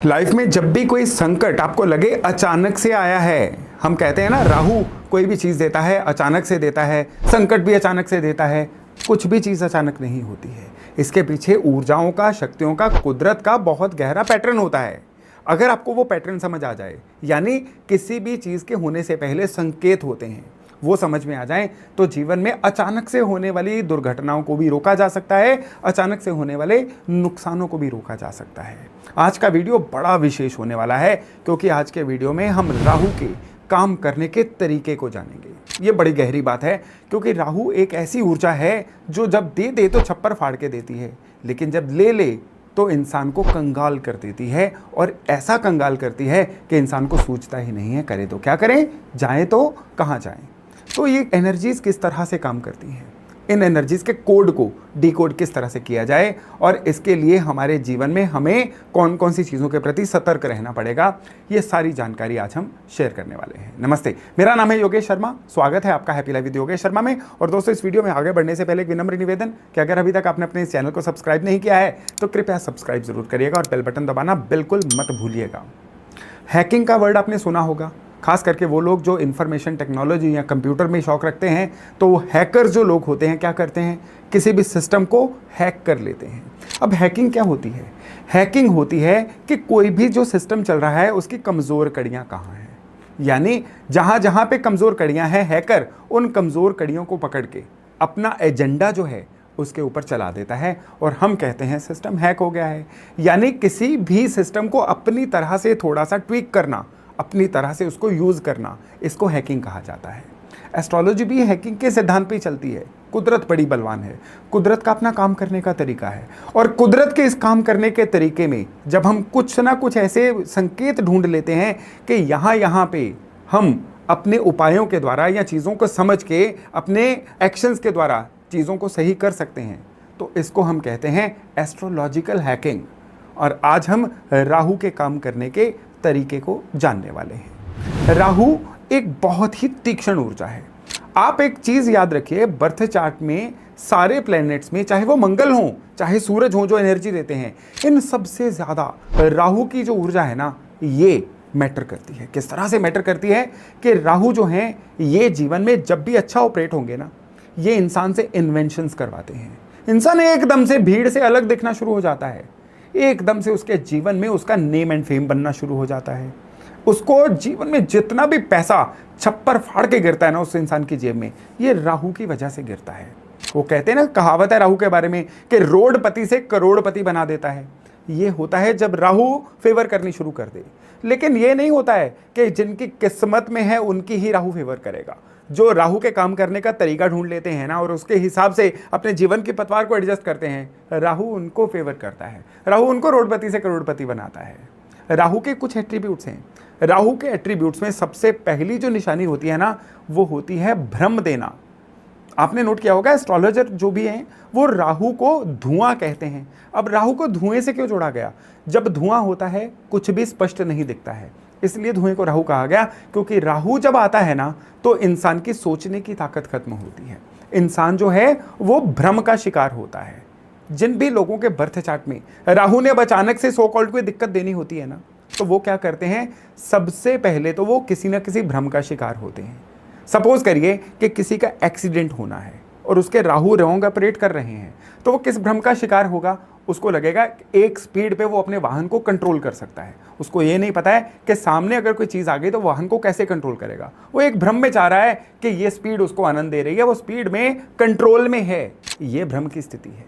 Life में जब भी कोई संकट आपको लगे अचानक से आया है, हम कहते हैं ना, राहु कोई भी चीज़ देता है अचानक से देता है, संकट भी अचानक से देता है। कुछ भी चीज़ अचानक नहीं होती है, इसके पीछे ऊर्जाओं का, शक्तियों का, कुदरत का बहुत गहरा पैटर्न होता है। अगर आपको वो पैटर्न समझ आ जाए, यानी किसी भी चीज़ के होने से पहले संकेत होते हैं, वो समझ में आ जाए, तो जीवन में अचानक से होने वाली दुर्घटनाओं को भी रोका जा सकता है, अचानक से होने वाले नुकसानों को भी रोका जा सकता है। आज का वीडियो बड़ा विशेष होने वाला है, क्योंकि आज के वीडियो में हम राहु के काम करने के तरीके को जानेंगे। ये बड़ी गहरी बात है, क्योंकि राहु एक ऐसी ऊर्जा है जो जब दे दे तो छप्पर फाड़ के देती है, लेकिन जब ले ले तो इंसान को कंगाल कर देती है, और ऐसा कंगाल करती है कि इंसान को सूझता ही नहीं है करे तो क्या करें, जाएं तो कहाँ जाएं। तो ये एनर्जीज किस तरह से काम करती हैं, इन एनर्जीज के कोड को डिकोड किस तरह से किया जाए, और इसके लिए हमारे जीवन में हमें कौन कौन सी चीज़ों के प्रति सतर्क रहना पड़ेगा, ये सारी जानकारी आज हम शेयर करने वाले हैं। नमस्ते, मेरा नाम है योगेश शर्मा। स्वागत है आपका happy life with Yogesh Sharma में। और दोस्तों, इस वीडियो में आगे बढ़ने से पहले एक विनम्र निवेदन कि अगर अभी तक आपने अपने इस चैनल को सब्सक्राइब नहीं किया है तो कृपया सब्सक्राइब जरूर करिएगा और बेल बटन दबाना बिल्कुल मत भूलिएगा। हैकिंग का वर्ड आपने सुना होगा, खास करके वो लोग जो इन्फॉर्मेशन टेक्नोलॉजी या कंप्यूटर में शौक रखते हैं, तो हैकर जो लोग होते हैं क्या करते हैं, किसी भी सिस्टम को हैक कर लेते हैं। अब हैकिंग क्या होती है? हैकिंग होती है कि कोई भी जो सिस्टम चल रहा है उसकी कमज़ोर कड़ियाँ कहाँ हैं, यानी जहाँ जहाँ पे कमज़ोर कड़ियाँ हैं, हैकर उन कमज़ोर कड़ियों को पकड़ के अपना एजेंडा जो है उसके ऊपर चला देता है, और हम कहते हैं सिस्टम हैक हो गया है। यानी किसी भी सिस्टम को अपनी तरह से थोड़ा सा ट्विक करना, अपनी तरह से उसको यूज़ करना, इसको हैकिंग कहा जाता है। एस्ट्रोलॉजी भी हैकिंग के सिद्धांत पे ही चलती है। कुदरत बड़ी बलवान है, कुदरत का अपना काम करने का तरीका है, और कुदरत के इस काम करने के तरीके में जब हम कुछ ना कुछ ऐसे संकेत ढूंढ लेते हैं कि यहाँ पे हम अपने उपायों के द्वारा या चीज़ों को समझ के अपने एक्शंस के द्वारा चीज़ों को सही कर सकते हैं, तो इसको हम कहते हैं एस्ट्रोलॉजिकल हैकिंग। और आज हम राहु के काम करने के तरीके को जानने वाले हैं। राहु एक बहुत ही तीक्ष्ण ऊर्जा है। आप एक चीज याद रखिए, बर्थ चार्ट में सारे प्लैनेट्स में, चाहे वो मंगल हो चाहे सूरज हो, जो एनर्जी देते हैं, इन सबसे ज्यादा राहु की जो ऊर्जा है ना, ये मैटर करती है। किस तरह से मैटर करती है कि राहु जो हैं, ये जीवन में जब भी अच्छा ऑपरेट होंगे ना, ये इंसान से इन्वेंशंस करवाते हैं। इंसान एकदम से भीड़ से अलग दिखना शुरू हो जाता है, एकदम से उसके जीवन में उसका नेम एंड फेम बनना शुरू हो जाता है। उसको जीवन में जितना भी पैसा छप्पर फाड़ के गिरता है ना उस इंसान की जेब में, ये राहु की वजह से गिरता है। वो कहते हैं ना, कहावत है राहु के बारे में कि रोडपति से करोड़पति बना देता है। ये होता है जब राहु फेवर करनी शुरू कर दे। लेकिन ये नहीं होता है कि जिनकी किस्मत में है उनकी ही राहु फेवर करेगा। जो राहु के काम करने का तरीका ढूंढ लेते हैं ना, और उसके हिसाब से अपने जीवन की पतवार को एडजस्ट करते हैं, राहु उनको फेवर करता है। राहु उनको रोडपति से करोड़पति बनाता है। राहु के कुछ एट्रीब्यूट्स हैं। राहु के एट्रीब्यूट्स में सबसे पहली जो निशानी होती है ना, वो होती है भ्रम देना। आपने नोट किया होगा, एस्ट्रोलॉजर जो भी हैं वो राहु को धुआं कहते हैं। अब राहु को धुएं से क्यों जोड़ा गया? जब धुआं होता है कुछ भी स्पष्ट नहीं दिखता है, इसलिए धुएं को राहु कहा गया। क्योंकि राहु जब आता है ना, तो इंसान की सोचने की ताकत खत्म होती है। इंसान जो है वो भ्रम का शिकार होता है। जिन भी लोगों के बर्थ चार्ट में राहु ने अब अचानक से सो कॉल्ड कोई दिक्कत देनी होती है ना, तो वो क्या करते हैं, सबसे पहले तो वो किसी ना किसी भ्रम का शिकार होते हैं। सपोज करिए कि किसी का एक्सीडेंट होना है और उसके राहु रॉन्ग ऑपरेट कर रहे हैं, तो वो किस भ्रम का शिकार होगा? उसको लगेगा एक स्पीड पे वो अपने वाहन को कंट्रोल कर सकता है। उसको ये नहीं पता है कि सामने अगर कोई चीज़ आ गई तो वाहन को कैसे कंट्रोल करेगा। वो एक भ्रम में चाह रहा है कि ये स्पीड उसको आनंद दे रही है, वो स्पीड में कंट्रोल में है। ये भ्रम की स्थिति है।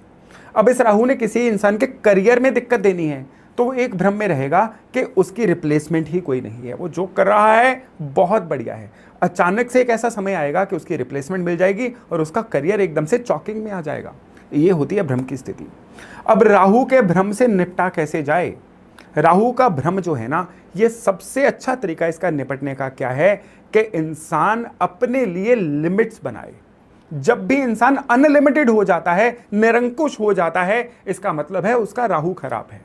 अब इस राहु ने किसी इंसान के करियर में दिक्कत देनी है, तो वो एक भ्रम में रहेगा कि उसकी रिप्लेसमेंट ही कोई नहीं है, वो जो कर रहा है बहुत बढ़िया है। अचानक से एक ऐसा समय आएगा कि उसकी रिप्लेसमेंट मिल जाएगी और उसका करियर एकदम से चॉकिंग में आ जाएगा। ये होती है भ्रम की स्थिति। अब राहु के भ्रम से निपटा कैसे जाए? राहु का भ्रम जो है ना, ये सबसे अच्छा तरीका इसका निपटने का क्या है कि इंसान अपने लिए लिमिट्स बनाए। जब भी इंसान अनलिमिटेड हो जाता है, निरंकुश हो जाता है, इसका मतलब है उसका राहु खराब है।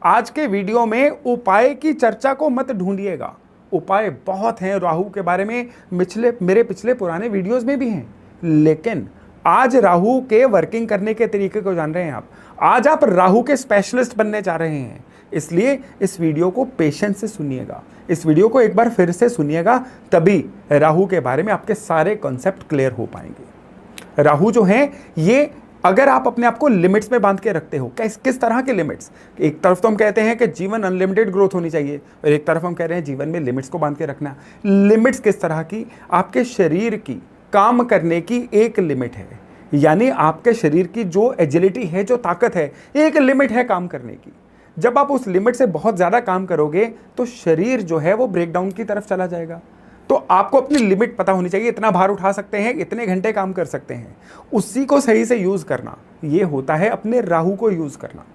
आज के वीडियो में उपाय की चर्चा को मत ढूंढिएगा। उपाय बहुत हैं राहु के बारे में, मेरे पिछले पुराने वीडियोस में भी हैं, लेकिन आज राहु के वर्किंग करने के तरीके को जान रहे हैं आप। आज आप राहु के स्पेशलिस्ट बनने जा रहे हैं। इसलिए इस वीडियो को पेशेंस से सुनिएगा, इस वीडियो को एक बार फिर से सुनिएगा, तभी राहु के बारे में आपके सारे कॉन्सेप्ट क्लियर हो पाएंगे। राहु जो है ये, अगर आप अपने आप को लिमिट्स में बांध के रखते हो, किस तरह के लिमिट्स? एक तरफ तो हम कहते हैं कि जीवन अनलिमिटेड ग्रोथ होनी चाहिए, और एक तरफ हम कह रहे हैं जीवन में लिमिट्स को बांध के रखना। लिमिट्स किस तरह की? आपके शरीर की काम करने की एक लिमिट है, यानी आपके शरीर की जो एजिलिटी है, जो ताकत है, एक लिमिट है काम करने की। जब आप उस लिमिट से बहुत ज़्यादा काम करोगे तो शरीर जो है वो ब्रेकडाउन की तरफ चला जाएगा। तो आपको अपनी लिमिट पता होनी चाहिए, इतना भार उठा सकते हैं, इतने घंटे काम कर सकते हैं, उसी को सही से यूज़ करना। ये होता है अपने राहु को यूज़ करना।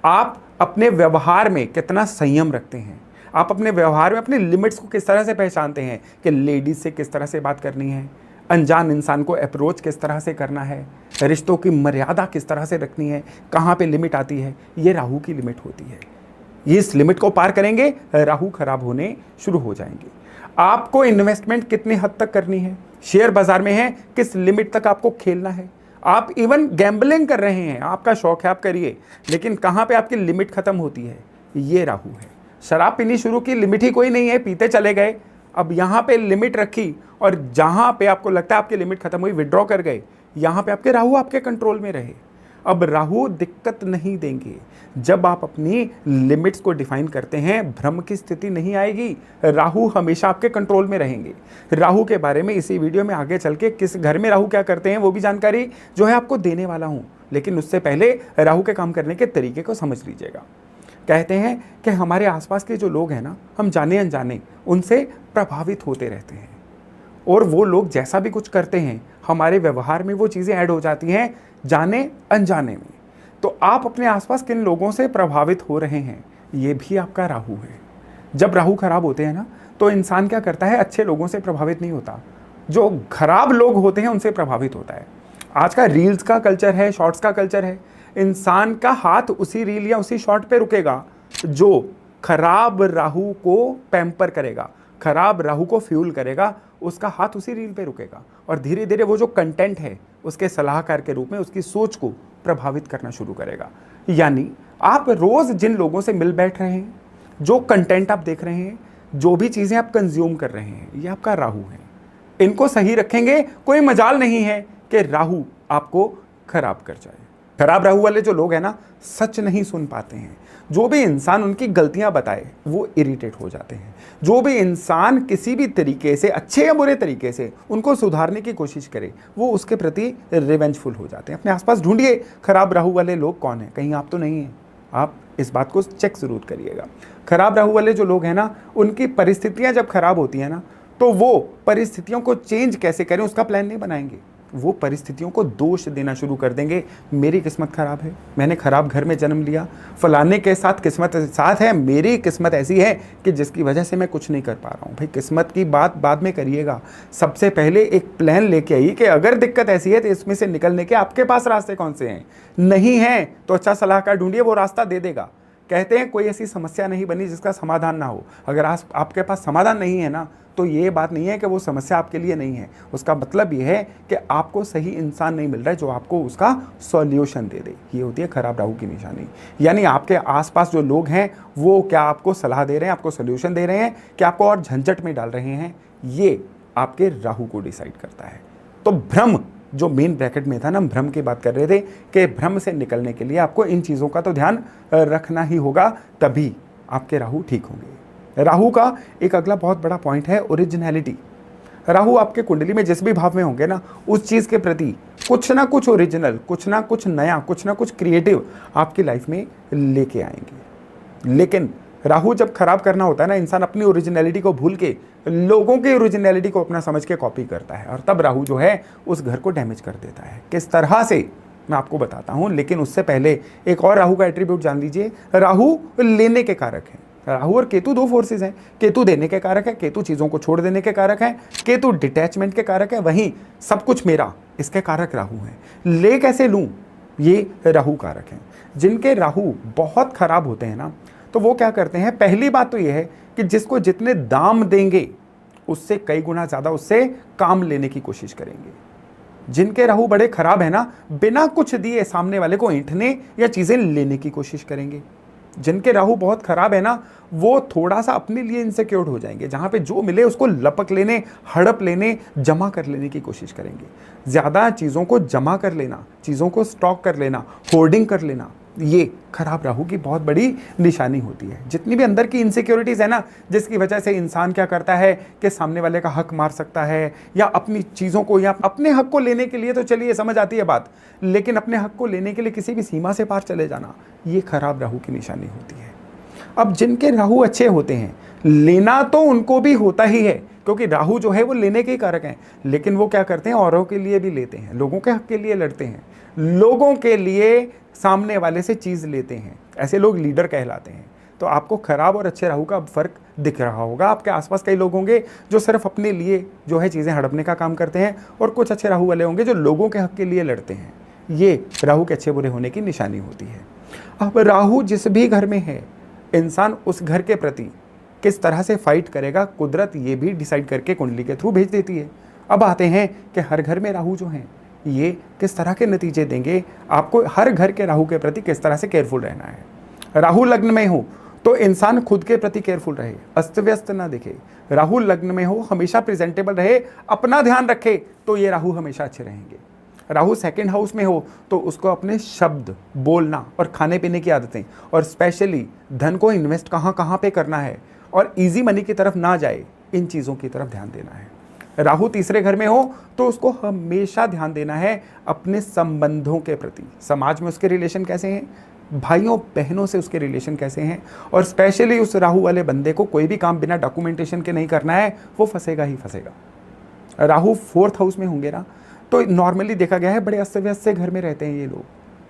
आप अपने व्यवहार में कितना संयम रखते हैं, आप अपने व्यवहार में अपने लिमिट्स को किस तरह से पहचानते हैं कि लेडीज से किस तरह से बात करनी है, अनजान इंसान को अप्रोच किस तरह से करना है, रिश्तों की मर्यादा किस तरह से रखनी है, कहाँ पे लिमिट आती है, ये राहु की लिमिट होती है। इस लिमिट को पार करेंगे, राहु खराब होने शुरू हो जाएंगे। आपको इन्वेस्टमेंट कितनी हद तक करनी है, शेयर बाजार में है, किस लिमिट तक आपको खेलना है। आप इवन गैम्बलिंग कर रहे हैं, आपका शौक है, आप करिए, लेकिन कहाँ पे आपकी लिमिट खत्म होती है, ये राहु है। शराब पीनी शुरू की, लिमिट ही कोई नहीं है, पीते चले गए, अब यहाँ पे लिमिट रखी, और जहाँ पे आपको लगता है आपकी लिमिट खत्म हुई, विड्रॉ कर गए, यहाँ पे आपके राहु आपके कंट्रोल में रहे। अब राहु दिक्कत नहीं देंगे। जब आप अपनी लिमिट्स को डिफाइन करते हैं, भ्रम की स्थिति नहीं आएगी, राहु हमेशा आपके कंट्रोल में रहेंगे। राहु के बारे में इसी वीडियो में आगे चल के किस घर में राहु क्या करते हैं वो भी जानकारी जो है आपको देने वाला हूँ, लेकिन उससे पहले राहु के काम करने के तरीके को समझ लीजिएगा। कहते हैं कि हमारे आसपास के जो लोग हैं ना, हम जाने अनजाने उनसे प्रभावित होते रहते हैं, और वो लोग जैसा भी कुछ करते हैं हमारे व्यवहार में वो चीज़ें ऐड हो जाती हैं जाने अनजाने में। तो आप अपने आसपास किन लोगों से प्रभावित हो रहे हैं, ये भी आपका राहु है। जब राहु खराब होते हैं ना, तो इंसान क्या करता है, अच्छे लोगों से प्रभावित नहीं होता, जो खराब लोग होते हैं उनसे प्रभावित होता है। आज का रील्स का कल्चर है, शॉर्ट्स का कल्चर है, इंसान का हाथ उसी रील या उसी शॉर्ट पे रुकेगा जो खराब राहु को पैम्पर करेगा, खराब राहु को फ्यूल करेगा, उसका हाथ उसी रील पे रुकेगा, और धीरे धीरे वो जो कंटेंट है उसके सलाहकार के रूप में उसकी सोच को प्रभावित करना शुरू करेगा। यानी आप रोज जिन लोगों से मिल बैठ रहे हैं, जो कंटेंट आप देख रहे हैं, जो भी चीजें आप कंज्यूम कर रहे हैं, ये आपका राहु है। इनको सही रखेंगे, कोई मजाल नहीं है कि राहु आपको खराब कर जाए। खराब राहु वाले जो लोग हैं ना, सच नहीं सुन पाते हैं। जो भी इंसान उनकी गलतियां बताए वो इरिटेट हो जाते हैं। जो भी इंसान किसी भी तरीके से, अच्छे या बुरे तरीके से, उनको सुधारने की कोशिश करे, वो उसके प्रति रिवेंजफुल हो जाते हैं। अपने आसपास ढूंढिए खराब राहु वाले लोग कौन हैं, कहीं आप तो नहीं हैं। आप इस बात को चेक जरूर करिएगा। खराब राहु वाले जो लोग हैं ना, उनकी परिस्थितियां जब खराब होती हैं ना, तो वो परिस्थितियों को चेंज कैसे करें उसका प्लान नहीं बनाएंगे। वो परिस्थितियों को दोष देना शुरू कर देंगे। मेरी किस्मत खराब है, मैंने खराब घर में जन्म लिया, फलाने के साथ किस्मत साथ है, मेरी किस्मत ऐसी है कि जिसकी वजह से मैं कुछ नहीं कर पा रहा हूँ। भाई किस्मत की बात बाद में करिएगा, सबसे पहले एक प्लान लेके आइए कि अगर दिक्कत ऐसी है तो इसमें से निकलने के आपके पास रास्ते कौन से हैं। नहीं है तो अच्छा सलाहकार ढूंढिए, वो रास्ता दे देगा। कहते हैं कोई ऐसी समस्या नहीं बनी जिसका समाधान ना हो। अगर आपके पास समाधान नहीं है ना, तो ये बात नहीं है कि वो समस्या आपके लिए नहीं है। उसका मतलब ये है कि आपको सही इंसान नहीं मिल रहा है जो आपको उसका सॉल्यूशन दे दे। ये होती है खराब राहु की निशानी। यानी आपके आसपास जो लोग हैं वो क्या आपको सलाह दे रहे हैं, आपको सॉल्यूशन दे रहे हैं, कि आपको और झंझट में डाल रहे हैं, ये आपके राहु को डिसाइड करता है। तो भ्रम, जो मेन ब्रैकेट में था ना, भ्रम की बात कर रहे थे कि भ्रम से निकलने के लिए आपको इन चीज़ों का तो ध्यान रखना ही होगा, तभी आपके राहु ठीक होंगे। राहु का एक अगला बहुत बड़ा पॉइंट है ओरिजिनलिटी। राहु आपके कुंडली में जिस भी भाव में होंगे ना, उस चीज़ के प्रति कुछ ना कुछ ओरिजिनल, कुछ ना कुछ नया, कुछ ना कुछ क्रिएटिव आपकी लाइफ में लेके आएंगे। लेकिन राहु जब खराब करना होता है ना, इंसान अपनी ओरिजिनलिटी को भूल के लोगों की ओरिजिनलिटी को अपना समझ के कॉपी करता है, और तब राहु जो है उस घर को डैमेज कर देता है। किस तरह से मैं आपको बताता हूं, लेकिन उससे पहले एक और राहु का एट्रीब्यूट जान लीजिए। राहु लेने के कारक है। राहु और केतु दो फोर्सेस हैं। केतु देने के कारक है, केतु चीज़ों को छोड़ देने के कारक है, केतु डिटैचमेंट के कारक है, वहीं सब कुछ मेरा इसके कारक राहु है। ले कैसे लूँ, ये राहु कारक हैं। जिनके राहु बहुत खराब होते हैं ना, तो वो क्या करते हैं, पहली बात तो ये है कि जिसको जितने दाम देंगे उससे कई गुना ज़्यादा उससे काम लेने की कोशिश करेंगे। जिनके राहु बड़े खराब है ना, बिना कुछ दिए सामने वाले को ऐंठने या चीज़ें लेने की कोशिश करेंगे। जिनके राहु बहुत खराब है ना, वो थोड़ा सा अपने लिए इनसिक्योर हो जाएंगे, जहां पे जो मिले उसको लपक लेने, हड़प लेने, जमा कर लेने की कोशिश करेंगे। ज्यादा चीजों को जमा कर लेना, चीजों को स्टॉक कर लेना, होर्डिंग कर लेना, ये खराब राहु की बहुत बड़ी निशानी होती है। जितनी भी अंदर की इनसिक्योरिटीज है ना, जिसकी वजह से इंसान क्या करता है कि सामने वाले का हक मार सकता है, या अपनी चीजों को, या अपने हक को लेने के लिए तो चलिए समझ आती है बात, लेकिन अपने हक को लेने के लिए किसी भी सीमा से पार चले जाना, ये खराब राहु की निशानी होती है। अब जिनके राहु अच्छे होते हैं, लेना तो उनको भी होता ही है, क्योंकि राहु जो है वो लेने के ही कारक हैं, लेकिन वो क्या करते हैं, औरों के लिए भी लेते हैं, लोगों के हक के लिए लड़ते हैं, लोगों के लिए सामने वाले से चीज लेते हैं, ऐसे लोग लीडर कहलाते हैं। तो आपको खराब और अच्छे राहु का फर्क दिख रहा होगा। आपके आसपास कई लोग होंगे जो सिर्फ अपने लिए जो है चीजें हड़पने का काम करते हैं, और कुछ अच्छे राहु वाले होंगे जो लोगों के हक के लिए लड़ते हैं। ये राहु के अच्छे बुरे होने की निशानी होती है। अब राहु जिस भी घर में है, इंसान उस घर के प्रति किस तरह से फाइट करेगा, कुदरत ये भी डिसाइड करके कुंडली के थ्रू भेज देती है। अब आते हैं कि हर घर में राहु जो हैं ये किस तरह के नतीजे देंगे, आपको हर घर के राहु के प्रति किस तरह से केयरफुल रहना है। राहु लग्न में हो तो इंसान खुद के प्रति केयरफुल रहे, अस्त व्यस्त ना दिखे। राहु लग्न में हो, हमेशा प्रेजेंटेबल रहे, अपना ध्यान रखे, तो ये राहु हमेशा अच्छे रहेंगे। राहु सेकंड हाउस में हो तो उसको अपने शब्द बोलना और खाने पीने की आदतें, और स्पेशली धन को इन्वेस्ट कहाँ कहाँ पे करना है और इजी मनी की तरफ ना जाए, इन चीज़ों की तरफ ध्यान देना है। राहु तीसरे घर में हो तो उसको हमेशा ध्यान देना है अपने संबंधों के प्रति, समाज में उसके रिलेशन कैसे हैं, भाइयों बहनों से उसके रिलेशन कैसे हैं, और स्पेशली उस राहु वाले बंदे को कोई भी काम बिना डॉक्यूमेंटेशन के नहीं करना है, वो फंसेगा ही फंसेगा। राहु फोर्थ हाउस में होंगे ना, तो नॉर्मली देखा गया है बड़े अस्त व्यस्त से घर में रहते हैं ये लोग,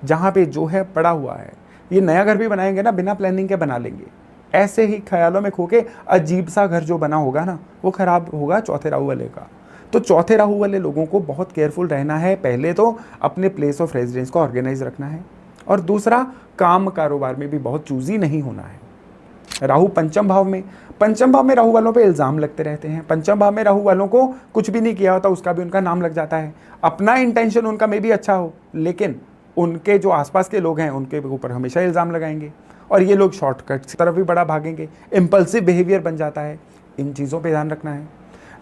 जहाँ पे जो है पड़ा हुआ है। ये नया घर भी बनाएंगे ना, बिना प्लानिंग के बना लेंगे, ऐसे ही ख्यालों में खो के अजीब सा घर जो बना होगा ना, वो खराब होगा चौथे राहु वाले का। तो चौथे राहु वाले लोगों को बहुत केयरफुल रहना है। पहले तो अपने प्लेस ऑफ रेजिडेंस को ऑर्गेनाइज रखना है, और दूसरा काम कारोबार में भी बहुत चूजी नहीं होना है। राहु पंचम भाव में, पंचम भाव में राहु वालों पे इल्जाम लगते रहते हैं। पंचम भाव में राहु वालों को कुछ भी नहीं किया होता उसका भी उनका नाम लग जाता है। अपना इंटेंशन उनका में भी अच्छा हो, लेकिन उनके जो आसपास के लोग हैं उनके ऊपर हमेशा इल्जाम लगाएंगे, और ये लोग शॉर्टकट की तरफ भी बड़ा भागेंगे, इम्पल्सिव बिहेवियर बन जाता है। इन चीज़ों पे ध्यान रखना है।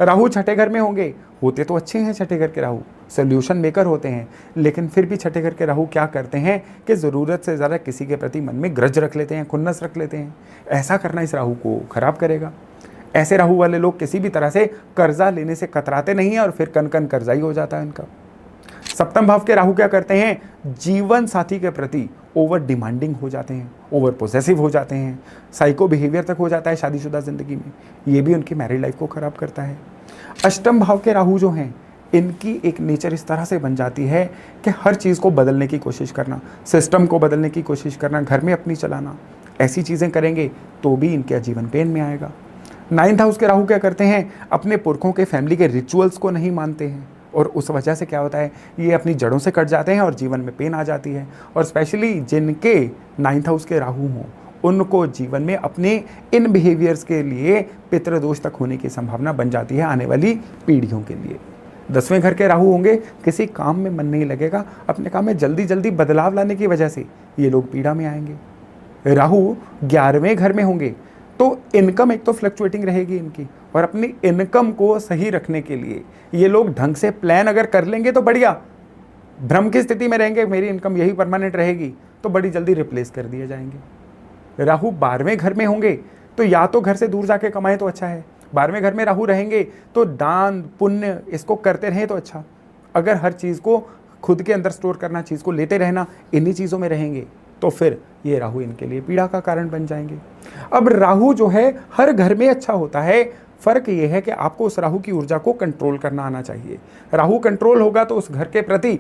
राहु छठे घर में होंगे, होते तो अच्छे हैं छठे घर के राहु, सोल्यूशन मेकर होते हैं, लेकिन फिर भी छठे घर के राहु क्या करते हैं कि ज़रूरत से ज़्यादा किसी के प्रति मन में ग्रज रख लेते हैं, खुन्नस रख लेते हैं। ऐसा करना इस राहु को खराब करेगा। ऐसे राहु वाले लोग किसी भी तरह से कर्जा लेने से कतराते नहीं हैं, और फिर कन कन कर्जा ही हो जाता है इनका। सप्तम भाव के राहु क्या करते हैं, जीवन साथी के प्रति ओवर डिमांडिंग हो जाते हैं, ओवर पोसेसिव हो जाते हैं, साइको बिहेवियर तक हो जाता है शादीशुदा जिंदगी में। ये भी उनकी मैरिड लाइफ को खराब करता है। अष्टम भाव के राहु जो हैं, इनकी एक नेचर इस तरह से बन जाती है कि हर चीज़ को बदलने की कोशिश करना, सिस्टम को बदलने की कोशिश करना, घर में अपनी चलाना, ऐसी चीज़ें करेंगे तो भी इनके जीवन पेन में आएगा। नाइन्थ हाउस के राहु क्या करते हैं, अपने पुरखों के फैमिली के रिचुअल्स को नहीं मानते हैं, और उस वजह से क्या होता है, ये अपनी जड़ों से कट जाते हैं और जीवन में पेन आ जाती है। और स्पेशली जिनके नाइन्थ हाउस के राहु हों, उनको जीवन में अपने इन बिहेवियर्स के लिए पितृदोष तक होने की संभावना बन जाती है आने वाली पीढ़ियों के लिए। 10वें घर के राहु होंगे, किसी काम में मन नहीं लगेगा, अपने काम में जल्दी जल्दी बदलाव लाने की वजह से ये लोग पीड़ा में आएंगे। राहु 11वें घर में होंगे तो इनकम एक तो फ्लक्चुएटिंग रहेगी इनकी, और अपनी इनकम को सही रखने के लिए ये लोग ढंग से प्लान अगर कर लेंगे तो बढ़िया, भ्रम की स्थिति में रहेंगे मेरी इनकम यही परमानेंट रहेगी, तो बड़ी जल्दी रिप्लेस कर दिए जाएंगे। राहु 12वें घर में होंगे तो या तो घर से दूर जाके कमाएं तो अच्छा है, 12वें घर में राहु रहेंगे तो दान पुण्य इसको करते रहें तो अच्छा। अगर हर चीज़ को खुद के अंदर स्टोर करना, चीज़ को लेते रहना, इन्हीं चीज़ों में रहेंगे तो फिर ये राहु इनके लिए पीड़ा का कारण बन जाएंगे। अब राहु जो है हर घर में अच्छा होता है, फर्क ये है कि आपको उस राहु की ऊर्जा को कंट्रोल करना आना चाहिए। राहु कंट्रोल होगा तो उस घर के प्रति,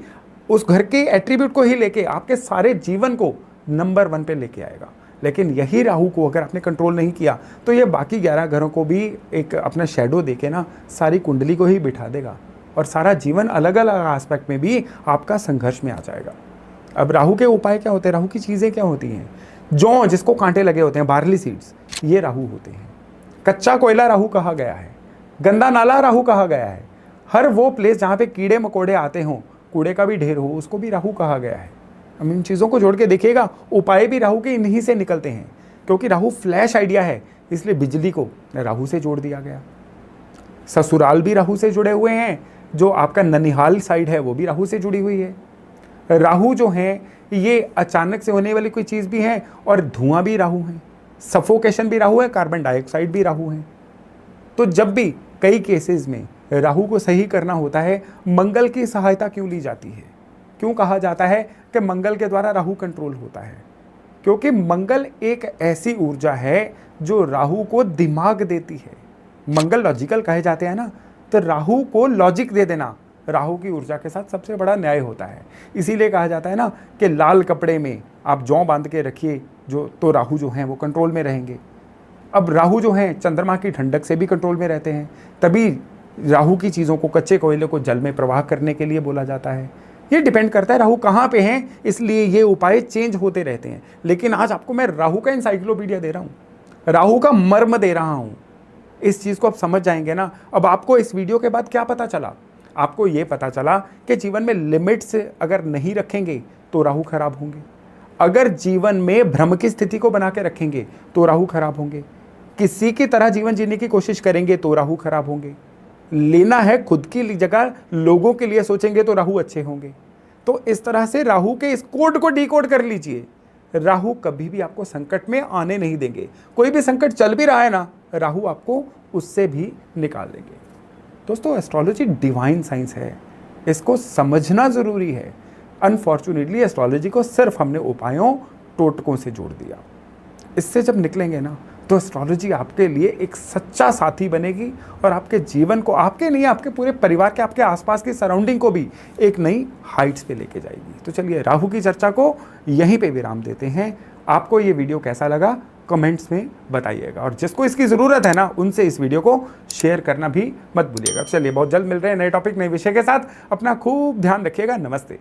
उस घर के एट्रीब्यूट को ही लेके आपके सारे जीवन को नंबर 1 पे लेके आएगा। लेकिन यही राहु को अगर आपने कंट्रोल नहीं किया तो ये बाकी 11 घरों को भी एक अपना शेडो देके ना सारी कुंडली को ही बिठा देगा, और सारा जीवन अलग अलग एस्पेक्ट में भी आपका संघर्ष में आ जाएगा। अब राहु के उपाय क्या होते हैं, राहु की चीज़ें क्या होती हैं, जो जिसको कांटे लगे होते हैं, बार्ली सीड्स, ये राहु होते हैं। कच्चा कोयला राहु कहा गया है, गंदा नाला राहु कहा गया है, हर वो प्लेस जहाँ पे कीड़े मकोड़े आते हों, कूड़े का भी ढेर हो, उसको भी राहु कहा गया है। हम इन चीज़ों को जोड़ के देखिएगा, उपाय भी राहु के इन्हीं से निकलते हैं, क्योंकि राहु फ्लैश आइडिया है, इसलिए बिजली को राहु से जोड़ दिया गया। ससुराल भी राहु से जुड़े हुए हैं, जो आपका ननिहाल साइड है वो भी राहु से जुड़ी हुई है। राहु जो है ये अचानक से होने वाली कोई चीज़ भी है, और धुआं भी राहु है, सफोकेशन भी राहु है, कार्बन डाइऑक्साइड भी राहु है। तो जब भी कई केसेस में राहु को सही करना होता है, मंगल की सहायता क्यों ली जाती है? क्यों कहा जाता है कि मंगल के द्वारा राहु कंट्रोल होता है? क्योंकि मंगल एक ऐसी ऊर्जा है जो राहु को दिमाग देती है। मंगल लॉजिकल कहे जाते हैं ना, तो राहु को लॉजिक दे देना राहु की ऊर्जा के साथ सबसे बड़ा न्याय होता है। इसीलिए कहा जाता है ना कि लाल कपड़े में आप जौ बांध के रखिए जो, तो राहु जो हैं वो कंट्रोल में रहेंगे। अब राहु जो हैं चंद्रमा की ठंडक से भी कंट्रोल में रहते हैं, तभी राहु की चीज़ों को, कच्चे कोयले को जल में प्रवाह करने के लिए बोला जाता है। ये डिपेंड करता है राहु कहाँ पे हैं, इसलिए ये उपाय चेंज होते रहते हैं। लेकिन आज आपको मैं राहु का एनसाइक्लोपीडिया दे रहा हूँ, राहु का मर्म दे रहा हूँ। इस चीज़ को आप समझ जाएंगे ना। अब आपको इस वीडियो के बाद क्या पता चला? आपको ये पता चला कि जीवन में लिमिट्स अगर नहीं रखेंगे तो राहु खराब होंगे, अगर जीवन में भ्रम की स्थिति को बना के रखेंगे तो राहु खराब होंगे, किसी की तरह जीवन जीने की कोशिश करेंगे तो राहु खराब होंगे, लेना है खुद की जगह लोगों के लिए सोचेंगे तो राहु अच्छे होंगे। तो इस तरह से राहु के इस कोड को डिकोड कर लीजिए। राहु कभी भी आपको संकट में आने नहीं देंगे। कोई भी संकट चल भी रहा है ना, राहु आपको उससे भी निकाल देंगे। दोस्तों, एस्ट्रोलॉजी डिवाइन साइंस है, इसको समझना ज़रूरी है। अनफॉर्चुनेटली एस्ट्रोलॉजी को सिर्फ हमने उपायों, टोटकों से जोड़ दिया। इससे जब निकलेंगे ना, तो एस्ट्रोलॉजी आपके लिए एक सच्चा साथी बनेगी और आपके जीवन को, आपके नहीं आपके पूरे परिवार के, आपके आसपास की सराउंडिंग को भी एक नई हाइट्स पे लेके जाएगी। तो चलिए राहु की चर्चा को यहीं पे विराम देते हैं। आपको ये वीडियो कैसा लगा कमेंट्स में बताइएगा, और जिसको इसकी ज़रूरत है ना, उनसे इस वीडियो को शेयर करना भी मत भूलिएगा। चलिए बहुत जल्द मिल रहे हैं नए टॉपिक, नए विषय के साथ। अपना खूब ध्यान रखिएगा। नमस्ते।